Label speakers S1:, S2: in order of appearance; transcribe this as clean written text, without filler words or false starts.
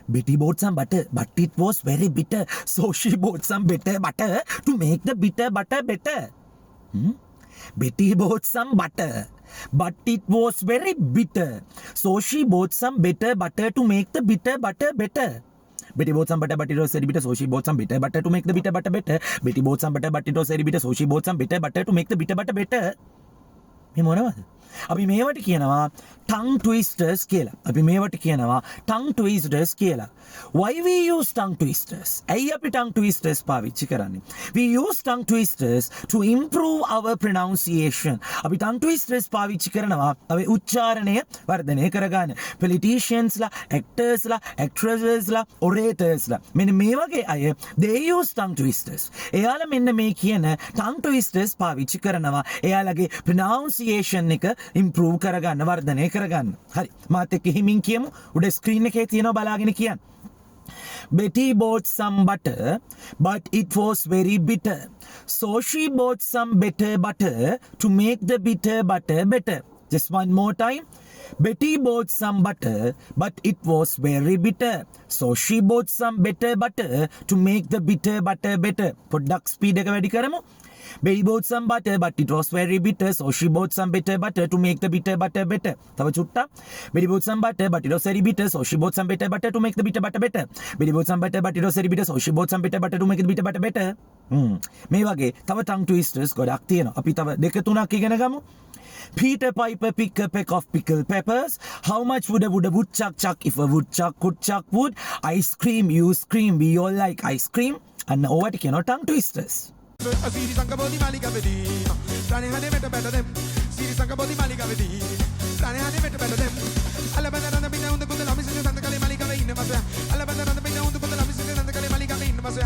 S1: Betty bought some butter, but it was very bitter. So she bought some bitter butter to make the bitter butter better. Betty bought some butter, but it was very bitter. So she bought some bitter butter to make the bitter butter better. Betty bought some butter, but it was very bitter. So she bought some bitter butter to make the bitter butter better. Betty bought some butter, but it was very bitter. So she bought some bitter butter to make the bitter butter better. මේ මොනවද? අපි මේවට කියනවා tongue twisters කියලා. අපි මේවට කියනවා tongue twisters කියලා. Why we use tongue twisters? ඇයි අපි tongue twisters පාවිච්චි කරන්නේ? We use tongue twisters to improve our pronunciation. අපි tongue twisters පාවිච්චි කරනවා අපේ උච්චාරණය වර්ධනය කරගන්න. Politicians ලා, actors ලා, actresses ලා, orators ලා. මෙන්න මේ වගේ අය they use tongue twisters. එයාලා මෙන්න මේ කියන tongue twisters පාවිච්චි කරනවා. එයාලගේ pronunciation එක improve කරගන්න, වර්ධනය කරගන්න. හරි. මාත් එක්ක හිමින් කියමු. උඩ screen එකේ තියෙනවා බලාගෙන කියන්න. Betty bought some butter, but it was very bitter. So she bought some bitter butter to make the bitter butter better. Just one more time. Betty bought some butter, but it was very bitter. So she bought some bitter butter to make the bitter butter better. පොඩ්ඩක් speed එක වැඩි කරමු. Betty bought some butter, but it was very bitter. So she bought some bitter butter to make the bitter butter better. තව චුට්ටක්. Betty bought some butter, but it was very bitter. So she bought some bitter butter to make the bitter butter better. Betty bought some butter, but it was very bitter. So she bought some bitter butter to make the bitter butter better. මේ වගේ තව tongue twisters ගොඩක් තියෙනවා. අපි තව දෙක තුනක් ඉගෙන ගමු. Peter Piper picked a peck of pickled peppers. How much would a woodchuck chuck if a woodchuck could chuck wood? Ice cream, you scream, we all like ice cream. And over to tongue twisters.
S2: Siri Sankabodi Malika Vedi, Rani Hane better better them. Siri Sankabodi Malika Vedi, Rani Hane better better them. Alabanda on the Bina on the Kundalamis and the Kali Malika in the Masa. Alabanda on the Bina on the Kundalamis and the Kali Malika in the Masa.